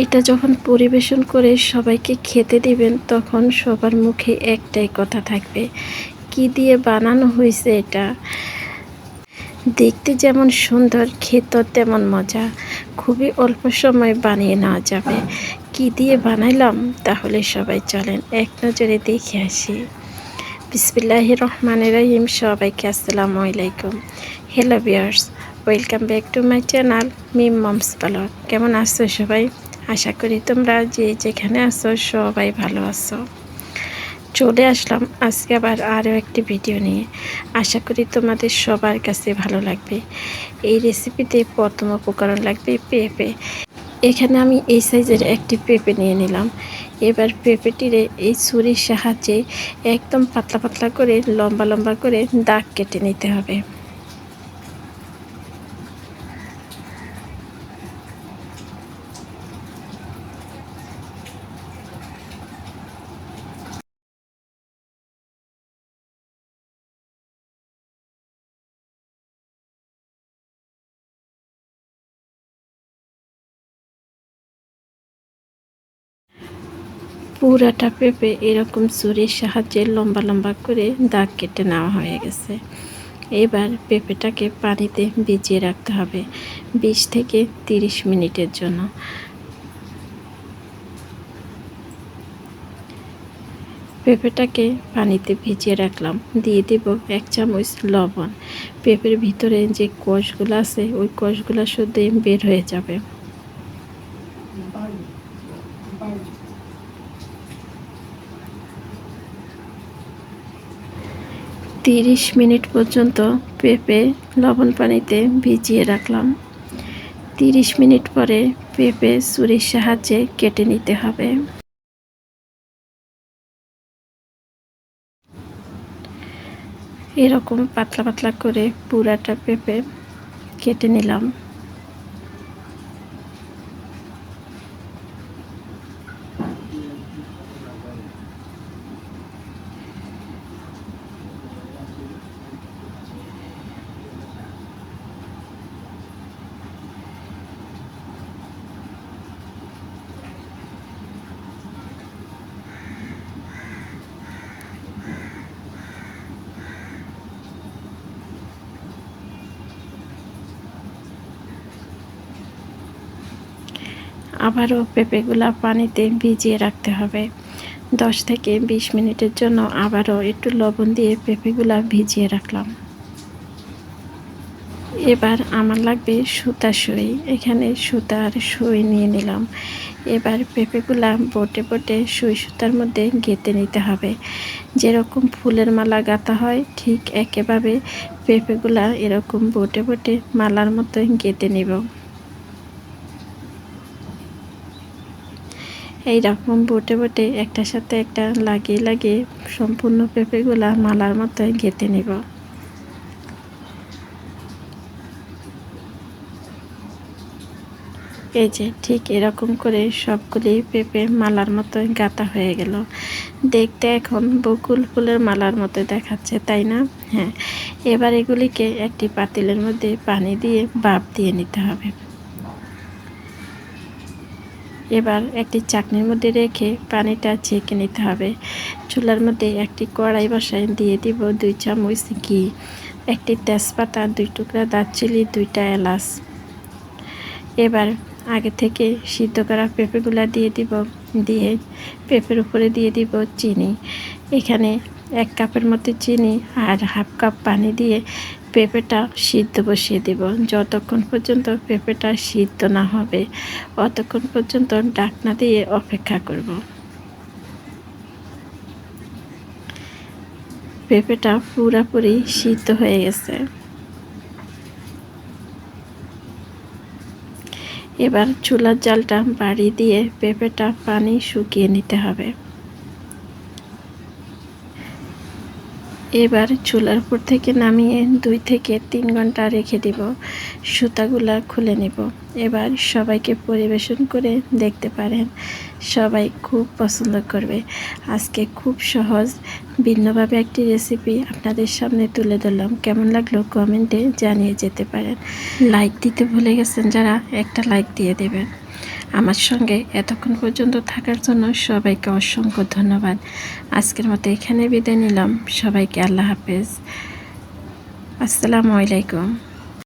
এটা যখন পরিবেশন করে সবাইকে খেতে দিবেন তখন সবার মুখে একটাই কথা থাকবে, কি দিয়ে বানানো হয়েছে এটা। দেখতে যেমন সুন্দর, খেতেও তেমন মজা। খুবই অল্প সময় বানিয়ে নেওয়া যাবে। কি দিয়ে বানাইলাম তাহলে সবাই চলেন এক নজরে দেখে আসি। বিসমিল্লাহির রহমানির রহিম। সবাইকে আসসালামু আলাইকুম। Hello viewers, welcome back to my channel Mim mom's vlog. কেমন আছো সবাই? আশা করি তোমরা যে যেখানে আছো সবাই ভালো আছো। চলে আসলাম আজকে আবার আরও একটি ভিডিও নিয়ে। আশা করি তোমাদের সবার কাছে ভালো লাগবে। এই রেসিপিতে প্রথম উপকরণ লাগবে পেঁপে। এখানে আমি এই সাইজের একটি পেঁপে নিয়ে নিলাম। এবার পেঁপেটিরে এই ছুরির সাহায্যে একদম পাতলা পাতলা করে লম্বা লম্বা করে দাগ কেটে নিতে হবে। পুরাটা পেঁপে এরকম ছুরির সাহায্যে লম্বা লম্বা করে দাগ কেটে নেওয়া হয়ে গেছে। এবার পেঁপেটাকে পানিতে ভিজিয়ে রাখতে হবে 20 থেকে 30 মিনিটের জন্য। পেঁপেটাকে পানিতে ভিজিয়ে রাখলাম। দিয়ে দেব 1 চামচ লবণ। পেঁপের ভিতরে যে কোষগুলো আছে ওই কোষগুলো শুদ্ধ বের হয়ে যাবে। তিরিশ মিনিট পর্যন্ত পেঁপে লবণ পানিতে ভিজিয়ে রাখলাম। 30 মিনিট পরে পেঁপে ছুরির সাহায্যে কেটে নিতে হবে। এরকম পাতলা পাতলা করে পুরাটা পেঁপে কেটে নিলাম। আবারও পেঁপেগুলা পানিতে ভিজিয়ে রাখতে হবে 10 থেকে 20 মিনিটের জন্য। আবারও একটু লবণ দিয়ে পেঁপেগুলা ভিজিয়ে রাখলাম। এবার আমার লাগবে সুতা সুই। এখানে সুতার সুই নিয়ে নিলাম। এবার পেঁপেগুলা বটে বটে সুই সুতার মধ্যে গেঁথে নিতে হবে। যেরকম ফুলের মালা গাঁথা হয় ঠিক একইভাবে পেঁপেগুলা এরকম বটে বটে মালার মতো গেঁথে নিব। এইরকম বটে বটে একটার সাথে একটা লাগিয়ে লাগিয়ে সম্পূর্ণ পেঁপেগুলা মালার মতো গেঁথে নিব। এই যে ঠিক এরকম করে সবগুলি পেঁপে মালার মতো গাঁথা হয়ে গেল। দেখতে এখন বকুল ফুলের মালার মতো দেখাচ্ছে, তাই না? হ্যাঁ। এবার এগুলিকে একটি পাতিলের মধ্যে পানি দিয়ে ভাপ দিয়ে নিতে হবে। এবার একটি চাকনির মধ্যে রেখে পানিটা ছেঁকে নিতে হবে। চুলার মধ্যে একটি কড়াই বসায় দিয়ে দিব 2 চামচ ঘি, একটি তেজপাতা, 2 টুকরা দারচিনি, 2টা এলাচ। এবার আগে থেকে সিদ্ধ করা পেঁপেগুলা দিয়ে দিব। দিয়ে পেঁপের উপরে দিয়ে দিব চিনি। এখানে 1 কাপের মতো চিনি আর হাফ কাপ পানি দিয়ে পেঁপেটা সিদ্ধ বসিয়ে দেব। যতক্ষণ পর্যন্ত পেঁপেটা সিদ্ধ না হবে অতক্ষণ পর্যন্ত ঢাকনা দিয়ে অপেক্ষা করব। পেঁপেটা পুরোপুরি সিদ্ধ হয়ে গেছে। এবার চুলার জালটা বাড়িয়ে দিয়ে পেঁপেটা পানি শুকিয়ে নিতে হবে। এবার চুলার উপর থেকে নামিয়ে 2 থেকে 3 ঘন্টা রেখে দিব। সুতাগুলা খুলে নেব। এবার সবাইকে পরিবেশন করে দেখতে পারেন। সবাই খুব পছন্দ করবে। আজকে খুব সহজ ভিন্নভাবে একটি রেসিপি আপনাদের সামনে তুলে ধরলাম। কেমন লাগলো কমেন্টে জানিয়ে যেতে পারেন। লাইক দিতে ভুলে গেছেন যারা, একটা লাইক দিয়ে দেবেন। আমার সঙ্গে এতক্ষণ পর্যন্ত থাকার জন্য সবাইকে অসংখ্য ধন্যবাদ। আজকের মতো এখানে বিদায় নিলাম। সবাইকে আল্লাহ হাফেজ। আসসালামু আলাইকুম।